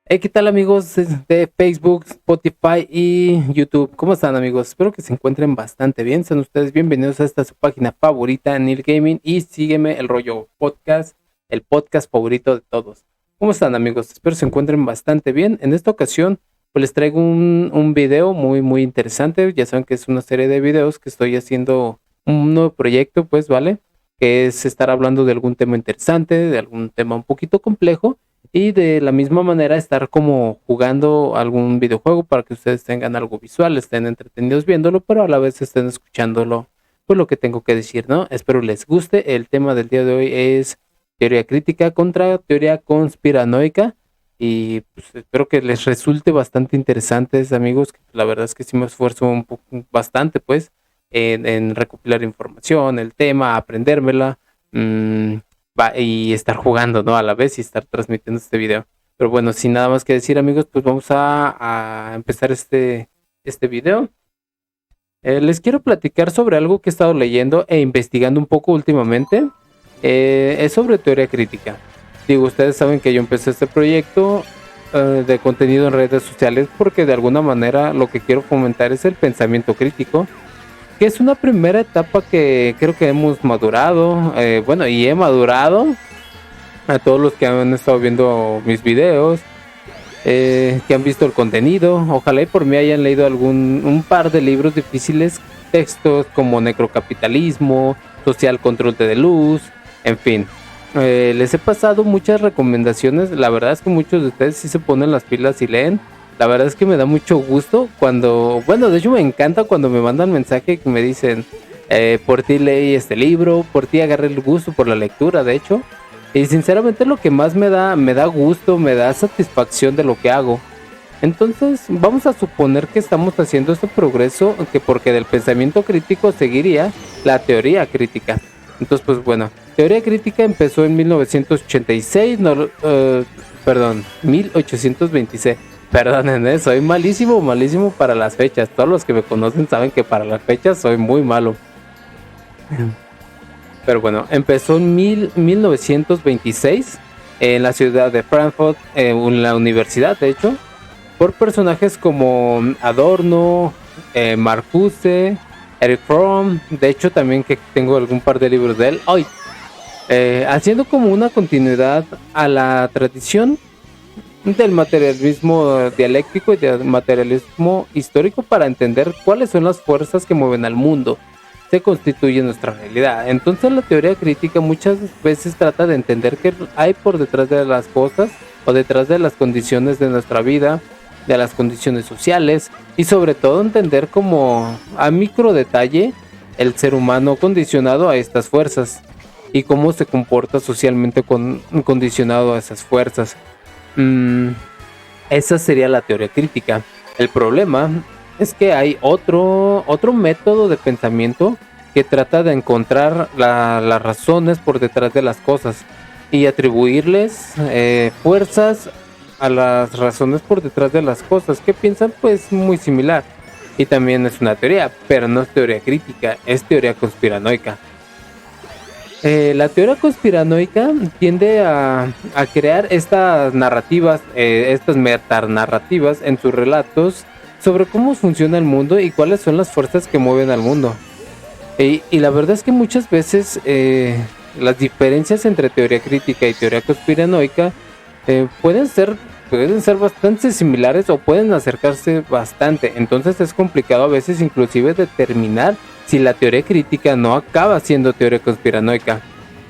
¿Qué tal amigos de Facebook, Spotify y YouTube? ¿Cómo están amigos? Espero que se encuentren bastante bien. Sean ustedes bienvenidos a esta su página favorita, Neil Gaming, y sígueme el rollo podcast, el podcast favorito de todos. ¿Cómo están amigos? Espero se encuentren bastante bien. En esta ocasión pues les traigo un video muy interesante. Ya saben que es una serie de videos que estoy haciendo un nuevo proyecto, pues vale, que es estar hablando de algún tema interesante, de algún tema un poquito complejo y de la misma manera estar como jugando algún videojuego para que ustedes tengan algo visual, estén entretenidos viéndolo, pero a la vez estén escuchándolo, pues lo que tengo que decir, ¿no? Espero les guste. El tema del día de hoy es teoría crítica contra teoría conspiranoica y pues espero que les resulte bastante interesantes, amigos. La verdad es que sí me esfuerzo un poco, bastante, pues, en recopilar información, el tema, aprendérmela. Y estar jugando, ¿no? A la vez y estar transmitiendo este video. Pero bueno, sin nada más que decir, amigos, pues vamos a empezar este video. Les quiero platicar sobre algo que he estado leyendo e investigando un poco últimamente. Es sobre teoría crítica. Digo, ustedes saben que yo empecé este proyecto de contenido en redes sociales porque de alguna manera lo que quiero fomentar es el pensamiento crítico, que es una primera etapa que creo que hemos madurado, bueno, y he madurado a todos los que han estado viendo mis videos, que han visto el contenido. Ojalá y por mí hayan leído un par de libros difíciles, textos como Necrocapitalismo, Social Control de Luz, en fin. Les he pasado muchas recomendaciones. La verdad es que muchos de ustedes sí se ponen las pilas y leen. La verdad es que me da mucho gusto cuando, bueno, de hecho me encanta cuando me mandan mensaje que me dicen, por ti leí este libro, por ti agarré el gusto por la lectura, de hecho. Y sinceramente lo que más me da gusto, me da satisfacción de lo que hago. Entonces, vamos a suponer que estamos haciendo este progreso, que porque del pensamiento crítico seguiría la teoría crítica. Entonces, pues bueno, teoría crítica empezó en 1986, no, perdón, 1826. Perdonen, soy malísimo para las fechas. Todos los que me conocen saben que para las fechas soy muy malo. Pero bueno, empezó en 1926 en la ciudad de Frankfurt, en la universidad, de hecho, por personajes como Adorno, Marcuse, Eric Fromm. De hecho, también que tengo algún par de libros de él. Hoy, haciendo como una continuidad a la tradición del materialismo dialéctico y del materialismo histórico para entender cuáles son las fuerzas que mueven al mundo, se constituye nuestra realidad. Entonces la teoría crítica muchas veces trata de entender qué hay por detrás de las cosas o detrás de las condiciones de nuestra vida, de las condiciones sociales, y sobre todo entender como a micro detalle el ser humano condicionado a estas fuerzas y cómo se comporta socialmente condicionado a esas fuerzas. Mm, Esa sería la teoría crítica. El problema es que hay otro método de pensamiento que trata de encontrar las razones por detrás de las cosas y atribuirles fuerzas a las razones por detrás de las cosas, que piensan pues muy similar. Y también es una teoría, pero no es teoría crítica, es teoría conspiranoica. La teoría conspiranoica tiende a crear estas narrativas, estas metanarrativas en sus relatos sobre cómo funciona el mundo y cuáles son las fuerzas que mueven al mundo. Y la verdad es que muchas veces las diferencias entre teoría crítica y teoría conspiranoica pueden ser bastante similares o pueden acercarse bastante. Entonces es complicado a veces inclusive determinar si la teoría crítica no acaba siendo teoría conspiranoica.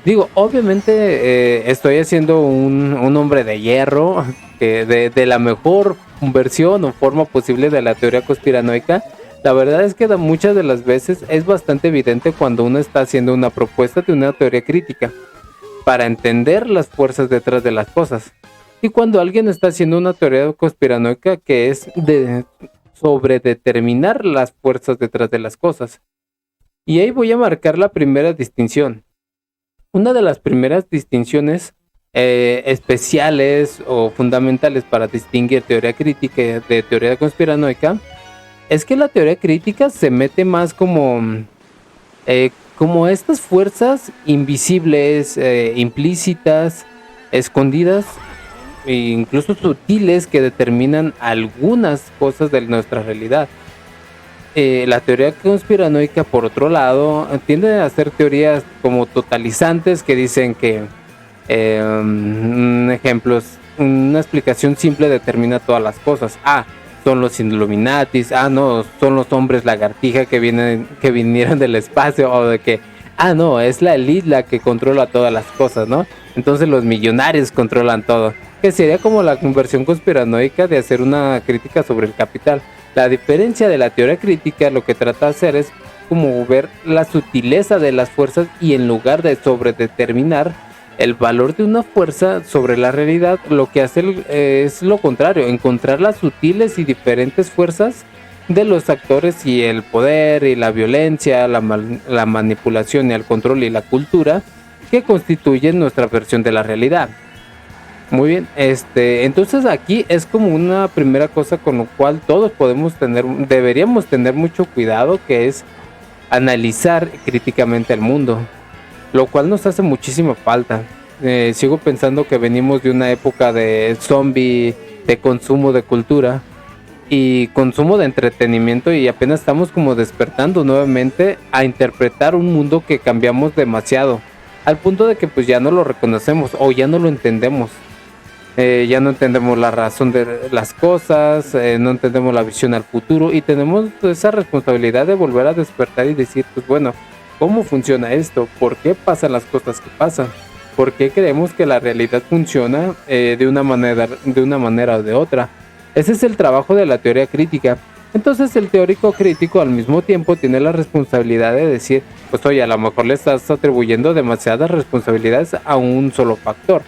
Digo, obviamente estoy haciendo un hombre de hierro que de la mejor versión o forma posible de la teoría conspiranoica. La verdad es que muchas de las veces es bastante evidente cuando uno está haciendo una propuesta de una teoría crítica para entender las fuerzas detrás de las cosas. Y cuando alguien está haciendo una teoría conspiranoica que es sobre determinar las fuerzas detrás de las cosas. Y ahí voy a marcar la primera distinción. Una de las primeras distinciones especiales o fundamentales para distinguir teoría crítica de teoría conspiranoica es que la teoría crítica se mete más como estas fuerzas invisibles, implícitas, escondidas, incluso sutiles que determinan algunas cosas de nuestra realidad. La teoría conspiranoica, por otro lado, tiende a ser teorías como totalizantes que dicen que, ejemplos, una explicación simple determina todas las cosas. Son los Illuminatis. No, son los hombres lagartija que vinieron del espacio, o de que, no, es la élite la que controla todas las cosas, ¿no? Entonces los millonarios controlan todo. Que sería como la versión conspiranoica de hacer una crítica sobre el capital. La diferencia de la teoría crítica lo que trata de hacer es como ver la sutileza de las fuerzas, y en lugar de sobredeterminar el valor de una fuerza sobre la realidad, lo que hace es lo contrario: encontrar las sutiles y diferentes fuerzas de los actores, y el poder y la violencia, la manipulación y el control y la cultura que constituyen nuestra versión de la realidad. Muy bien, entonces aquí es como una primera cosa con lo cual todos deberíamos tener mucho cuidado, que es analizar críticamente el mundo, lo cual nos hace muchísima falta. Sigo pensando que venimos de una época de zombie, de consumo de cultura y consumo de entretenimiento, y apenas estamos como despertando nuevamente a interpretar un mundo que cambiamos demasiado, al punto de que pues ya no lo reconocemos o ya no lo entendemos. Ya no entendemos la razón de las cosas, no entendemos la visión al futuro, y tenemos esa responsabilidad de volver a despertar y decir, pues bueno, ¿cómo funciona esto? ¿Por qué pasan las cosas que pasan? ¿Por qué creemos que la realidad funciona de una manera o de otra? Ese es el trabajo de la teoría crítica. Entonces el teórico crítico al mismo tiempo tiene la responsabilidad de decir, pues oye, a lo mejor le estás atribuyendo demasiadas responsabilidades a un solo factor.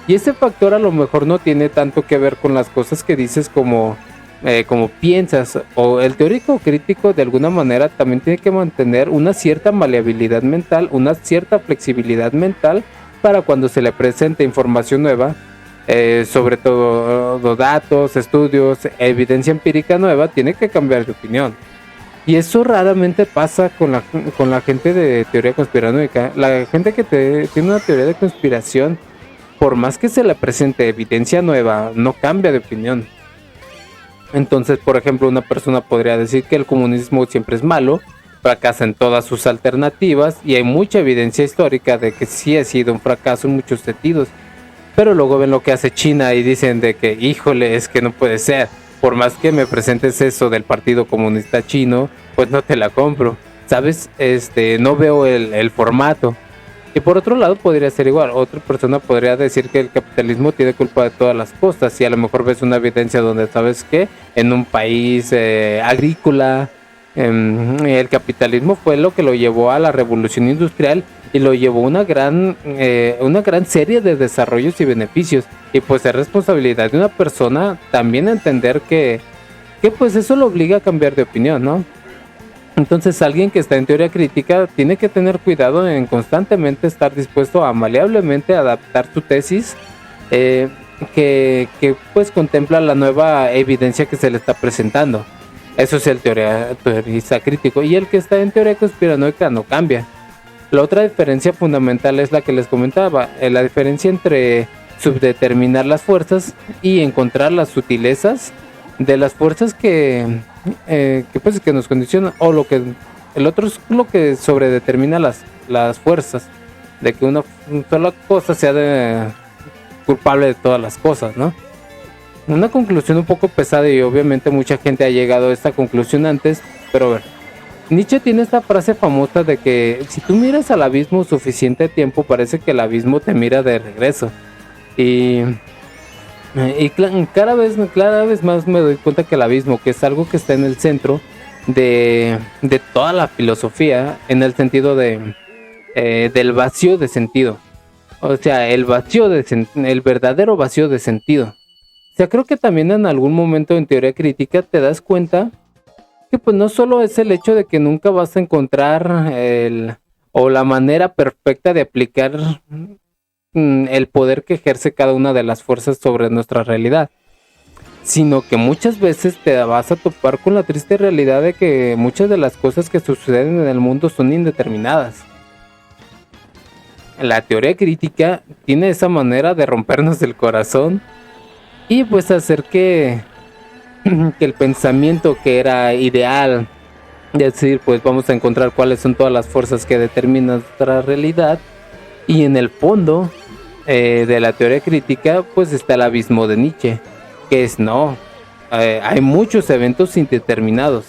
Y ese factor a lo mejor no tiene tanto que ver con las cosas que dices como piensas. O el teórico crítico de alguna manera también tiene que mantener una cierta maleabilidad mental, una cierta flexibilidad mental, para cuando se le presente información nueva, sobre todo datos, estudios, evidencia empírica nueva, tiene que cambiar de opinión. Y eso raramente pasa con la gente de teoría conspiranoica. La gente que tiene una teoría de conspiración, por más que se le presente evidencia nueva, no cambia de opinión. Entonces, por ejemplo, una persona podría decir que el comunismo siempre es malo, fracasa en todas sus alternativas, y hay mucha evidencia histórica de que sí ha sido un fracaso en muchos sentidos. Pero luego ven lo que hace China y dicen de que, híjole, es que no puede ser. Por más que me presentes eso del Partido Comunista Chino, pues no te la compro. ¿Sabes? No veo el formato. Y por otro lado podría ser igual. Otra persona podría decir que el capitalismo tiene culpa de todas las cosas, y a lo mejor ves una evidencia donde, ¿sabes qué? En un país agrícola, el capitalismo fue lo que lo llevó a la revolución industrial, y lo llevó a una gran serie de desarrollos y beneficios. Y pues es responsabilidad de una persona también entender que pues eso lo obliga a cambiar de opinión, ¿no? Entonces alguien que está en teoría crítica tiene que tener cuidado en constantemente estar dispuesto a maleablemente adaptar su tesis, que pues contempla la nueva evidencia que se le está presentando. Eso es el teorista crítico. Y el que está en teoría conspiranoica no cambia. La otra diferencia fundamental es la que les comentaba, la diferencia entre subdeterminar las fuerzas y encontrar las sutilezas de las fuerzas que nos condicionan, o el otro es lo que sobredetermina las fuerzas, de que una sola cosa sea culpable de todas las cosas, ¿no? Una conclusión un poco pesada, y obviamente mucha gente ha llegado a esta conclusión antes, pero a ver, Nietzsche tiene esta frase famosa de que si tú miras al abismo suficiente tiempo, parece que el abismo te mira de regreso. Y cada vez más me doy cuenta que el abismo, que es algo que está en el centro de toda la filosofía, en el sentido del vacío de sentido. O sea, el verdadero vacío de sentido. O sea, creo que también en algún momento en teoría crítica te das cuenta que pues no solo es el hecho de que nunca vas a encontrar la manera perfecta de aplicar el poder que ejerce cada una de las fuerzas sobre nuestra realidad, sino que muchas veces te vas a topar con la triste realidad de que muchas de las cosas que suceden en el mundo son indeterminadas. la teoría crítica tiene esa manera de rompernos el corazón y pues hacer que el pensamiento que era ideal, es decir, pues vamos a encontrar cuáles son todas las fuerzas que determinan nuestra realidad, y en el fondo de la teoría crítica pues está el abismo de Nietzsche, que es no, hay muchos eventos indeterminados,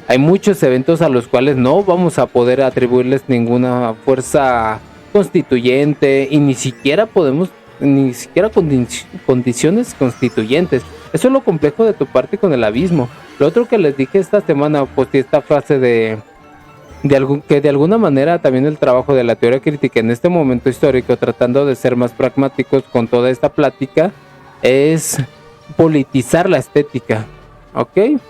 hay muchos eventos a los cuales no vamos a poder atribuirles ninguna fuerza constituyente y ni siquiera condiciones constituyentes. Eso es lo complejo de tu parte con el abismo. Lo otro que les dije esta semana, pues esta frase que de alguna manera también el trabajo de la teoría crítica en este momento histórico, tratando de ser más pragmáticos con toda esta plática, es politizar la estética, ¿ok?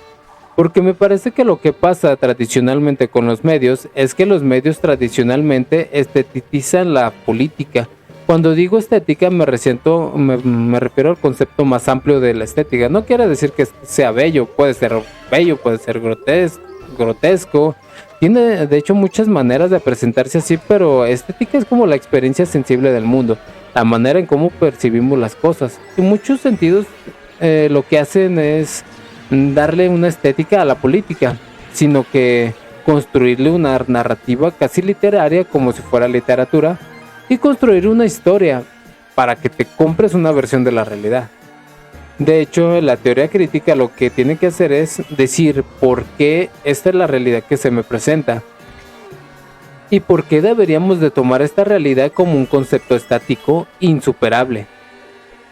Porque me parece que lo que pasa tradicionalmente con los medios es que los medios tradicionalmente estetizan la política. Cuando digo estética me refiero al concepto más amplio de la estética. No quiere decir que sea bello, puede ser grotesco. Tiene de hecho muchas maneras de presentarse así, pero estética es como la experiencia sensible del mundo, la manera en cómo percibimos las cosas. En muchos sentidos lo que hacen es darle una estética a la política, sino que construirle una narrativa casi literaria como si fuera literatura y construir una historia para que te compres una versión de la realidad. De hecho, la teoría crítica lo que tiene que hacer es decir por qué esta es la realidad que se me presenta y por qué deberíamos de tomar esta realidad como un concepto estático insuperable.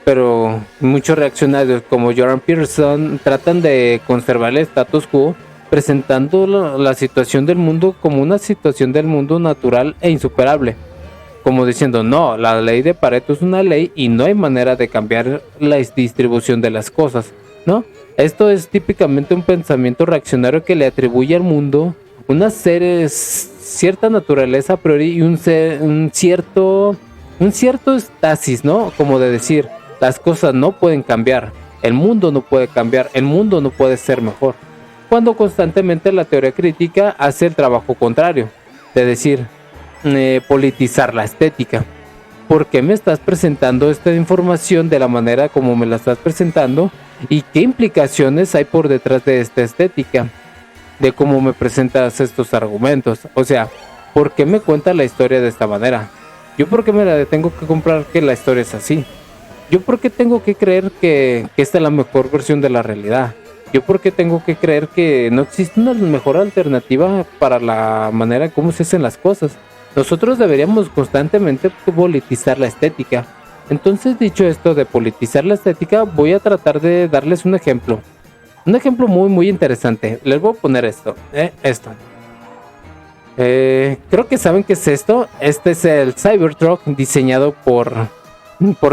Pero muchos reaccionarios como Jordan Peterson tratan de conservar el status quo, presentando la situación del mundo como una situación del mundo natural e insuperable, como diciendo no, la ley de Pareto es una ley y no hay manera de cambiar la distribución de las cosas, ¿no? Esto es típicamente un pensamiento reaccionario que le atribuye al mundo una cierta naturaleza a priori y un cierto estasis, ¿no? Como de decir, las cosas no pueden cambiar, el mundo no puede cambiar, el mundo no puede ser mejor. Cuando constantemente la teoría crítica hace el trabajo contrario, de decir, politizar la estética. ¿Por qué me estás presentando esta información de la manera como me la estás presentando? ¿Y qué implicaciones hay por detrás de esta estética? De cómo me presentas estos argumentos. O sea, ¿por qué me cuentas la historia de esta manera? ¿Yo por qué me la tengo que comprar que la historia es así? ¿Yo por qué tengo que creer que esta es la mejor versión de la realidad? ¿Yo por qué tengo que creer que no existe una mejor alternativa para la manera como se hacen las cosas? Nosotros deberíamos constantemente politizar la estética. Entonces, dicho esto de politizar la estética, voy a tratar de darles un ejemplo. Un ejemplo muy muy interesante. Les voy a poner esto. Creo que saben qué es esto. Este es el Cybertruck diseñado por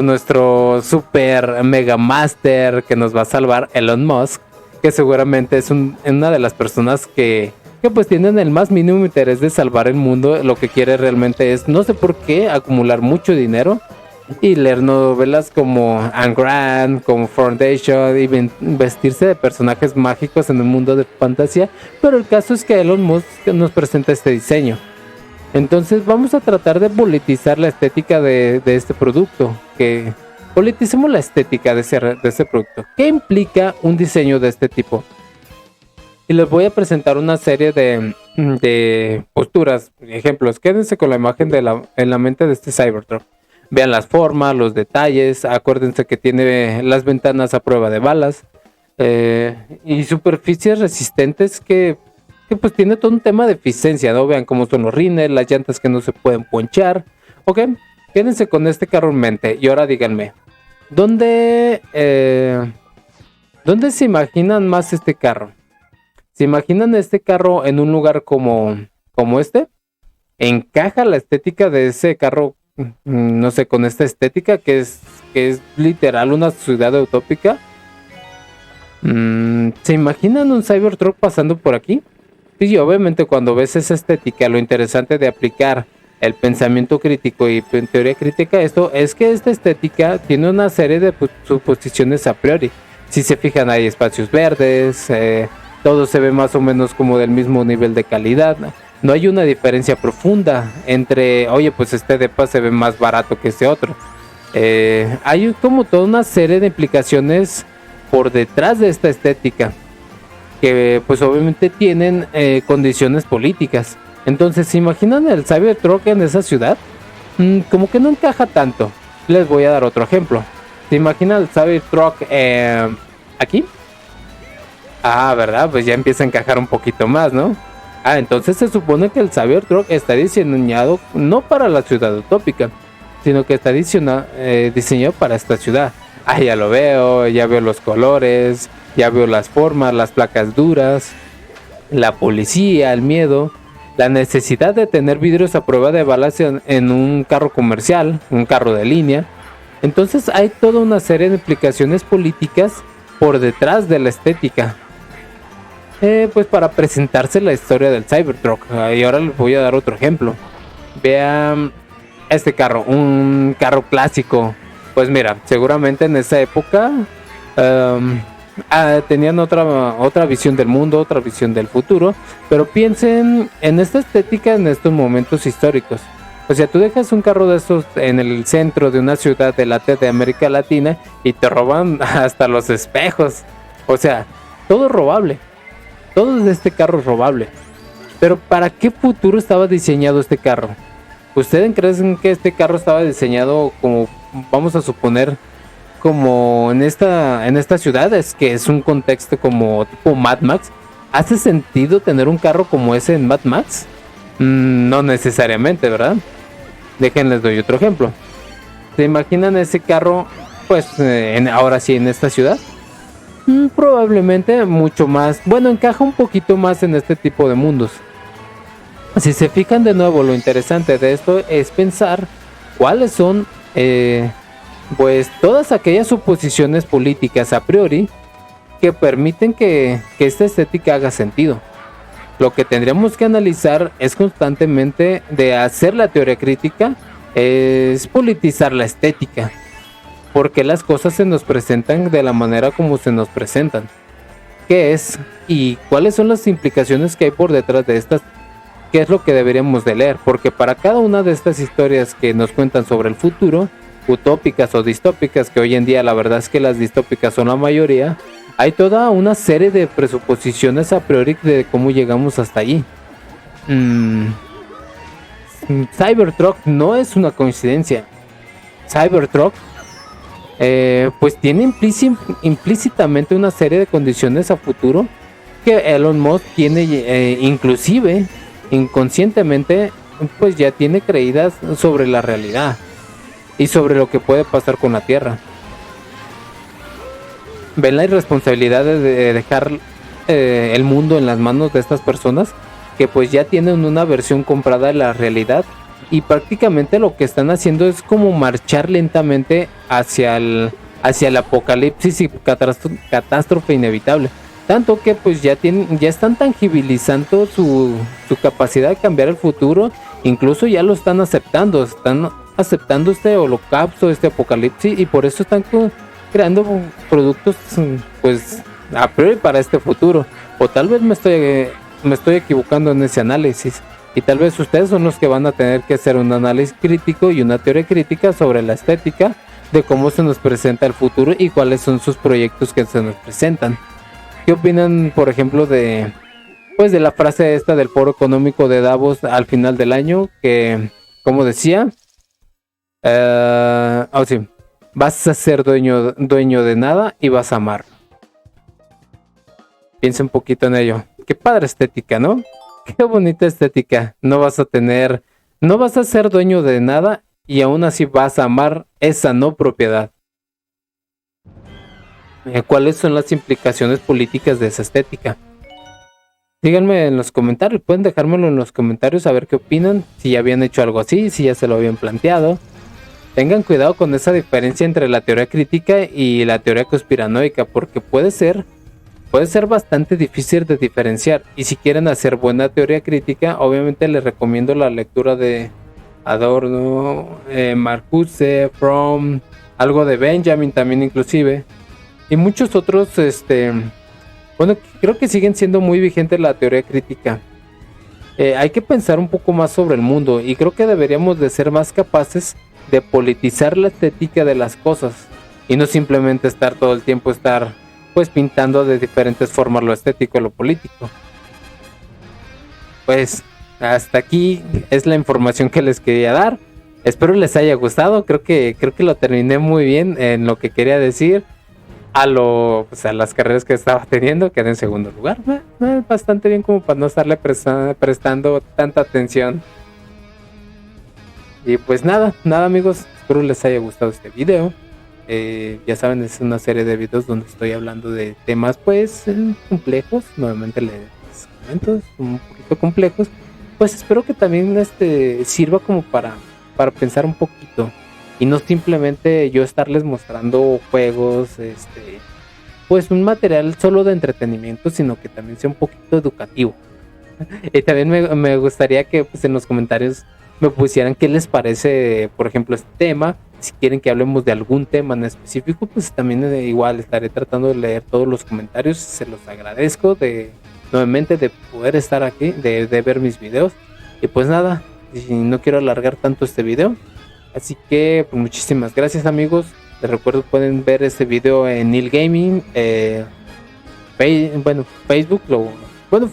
nuestro super mega master que nos va a salvar, Elon Musk, que seguramente es una de las personas que pues tienen el más mínimo interés de salvar el mundo. Lo que quiere realmente es, no sé por qué, acumular mucho dinero y leer novelas como Ayn Rand, como Foundation, y vestirse de personajes mágicos en un mundo de fantasía. Pero el caso es que Elon Musk nos presenta este diseño. Entonces vamos a tratar de politizar la estética de este producto. Que politicemos la estética de ese producto. ¿Qué implica un diseño de este tipo? Y les voy a presentar una serie de posturas, ejemplos. Quédense con la imagen en la mente de este Cybertruck. Vean las formas, los detalles. Acuérdense que tiene las ventanas a prueba de balas. Y superficies resistentes que pues tiene todo un tema de eficiencia, ¿no? Vean cómo son los rines, las llantas que no se pueden ponchar. Ok, quédense con este carro en mente. Y ahora díganme, ¿dónde se imaginan más este carro? ¿Se imaginan este carro en un lugar como este? ¿Encaja la estética de ese carro, no sé, con esta estética que es literal una ciudad utópica? ¿Se imaginan un Cybertruck pasando por aquí? Sí, obviamente cuando ves esa estética, lo interesante de aplicar el pensamiento crítico y teoría crítica esto es que esta estética tiene una serie de suposiciones a priori. Si se fijan, hay espacios verdes, todo se ve más o menos como del mismo nivel de calidad. No hay una diferencia profunda entre, oye, pues este depa se ve más barato que ese otro. Hay como toda una serie de implicaciones por detrás de esta estética que pues obviamente tienen condiciones políticas. Entonces, ¿se imaginan el Cybertruck en esa ciudad? Como que no encaja tanto. Les voy a dar otro ejemplo. ¿Se imaginan el Cybertruck aquí? Ah, ¿verdad? Pues ya empieza a encajar un poquito más, ¿no? Ah, entonces se supone que el Cybertruck está diseñado no para la ciudad utópica, sino que está diseñado para esta ciudad. Ah, ya lo veo, ya veo los colores, ya veo las formas, las placas duras, la policía, el miedo, la necesidad de tener vidrios a prueba de balas en un carro comercial, un carro de línea. Entonces hay toda una serie de implicaciones políticas por detrás de la estética. Pues para presentarse la historia del Cybertruck. Y ahora les voy a dar otro ejemplo. Vean este carro, un carro clásico. Pues mira, seguramente en esa época tenían otra visión del mundo, otra visión del futuro. Pero piensen en esta estética en estos momentos históricos. O sea, tú dejas un carro de estos en el centro de una ciudad de América Latina y te roban hasta los espejos. O sea, todo es robable. Todo de este carro es robable. Pero ¿para qué futuro estaba diseñado este carro? ¿Ustedes creen que este carro estaba diseñado como, vamos a suponer, como en esta ciudad? Es que es un contexto como tipo Mad Max. ¿Hace sentido tener un carro como ese en Mad Max? No necesariamente, ¿verdad? Déjenles doy otro ejemplo. ¿Se imaginan ese carro, pues, ahora sí en esta ciudad? Probablemente mucho más. Bueno, encaja un poquito más en este tipo de mundos. Si se fijan de nuevo, lo interesante de esto es pensar cuáles son, pues, todas aquellas suposiciones políticas a priori que permiten que esta estética haga sentido. Lo que tendríamos que analizar es constantemente de hacer la teoría crítica, es politizar la estética. Porque las cosas se nos presentan de la manera como se nos presentan. ¿Qué es? ¿Y cuáles son las implicaciones que hay por detrás de estas? ¿Qué es lo que deberíamos de leer? Porque para cada una de estas historias que nos cuentan sobre el futuro, utópicas o distópicas, que hoy en día la verdad es que las distópicas son la mayoría, hay toda una serie de presuposiciones a priori de cómo llegamos hasta allí. Cybertruck no es una coincidencia. Cybertruck pues tiene implícitamente una serie de condiciones a futuro que Elon Musk tiene, inclusive inconscientemente, pues ya tiene creídas sobre la realidad y sobre lo que puede pasar con la Tierra. ¿Ven la irresponsabilidad de dejar el mundo en las manos de estas personas que pues ya tienen una versión comprada de la realidad? Y prácticamente lo que están haciendo es como marchar lentamente hacia el apocalipsis y catástrofe inevitable. Tanto que pues ya están tangibilizando su capacidad de cambiar el futuro. Incluso ya lo están aceptando este holocausto, este apocalipsis. Y por eso están creando productos pues a priori para este futuro. O tal vez me estoy equivocando en ese análisis. Y tal vez ustedes son los que van a tener que hacer un análisis crítico y una teoría crítica sobre la estética de cómo se nos presenta el futuro y cuáles son sus proyectos que se nos presentan. ¿Qué opinan, por ejemplo, de la frase esta del Foro Económico de Davos al final del año? Que, como decía, sí, vas a ser dueño de nada y vas a amar. Piensa un poquito en ello. Qué padre estética, ¿no? Qué bonita estética. No vas a ser dueño de nada y aún así vas a amar esa no propiedad. ¿Cuáles son las implicaciones políticas de esa estética? Díganme en los comentarios, pueden dejármelo en los comentarios a ver qué opinan, si ya habían hecho algo así, si ya se lo habían planteado. Tengan cuidado con esa diferencia entre la teoría crítica y la teoría conspiranoica, porque puede ser bastante difícil de diferenciar. Y si quieren hacer buena teoría crítica, obviamente les recomiendo la lectura de Adorno, Marcuse, Fromm, algo de Benjamin también inclusive, y muchos otros. Bueno, creo que siguen siendo muy vigentes la teoría crítica. hay que pensar un poco más sobre el mundo y creo que deberíamos de ser más capaces de politizar la estética de las cosas y no simplemente estar todo el tiempo pues pintando de diferentes formas lo estético y lo político. Pues hasta aquí es la información que les quería dar. Espero les haya gustado. Creo que lo terminé muy bien en lo que quería decir. A las carreras que estaba teniendo, quedé en segundo lugar. Bastante bien como para no estarle prestando tanta atención. Y pues nada amigos, espero les haya gustado este video. Ya saben, es una serie de videos donde estoy hablando de temas pues complejos. Nuevamente les comento, un poquito complejos. Pues espero que también sirva como para pensar un poquito. Y no simplemente yo estarles mostrando juegos, pues un material solo de entretenimiento, sino que también sea un poquito educativo. Y también me gustaría que pues en los comentarios me pusieran qué les parece, por ejemplo, este tema. Si quieren que hablemos de algún tema en específico, pues también igual estaré tratando de leer todos los comentarios. Se los agradezco nuevamente de poder estar aquí, de ver mis videos. Y pues nada, y no quiero alargar tanto este video. Así que pues muchísimas gracias amigos. Les recuerdo pueden ver este video en Neil Gaming. Facebook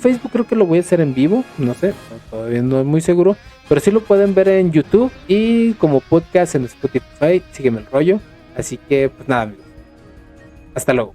Facebook creo que lo voy a hacer en vivo. No sé, todavía no es muy seguro. Pero sí lo pueden ver en YouTube y como podcast en Spotify. Sígueme el rollo. Así que pues nada amigos. Hasta luego.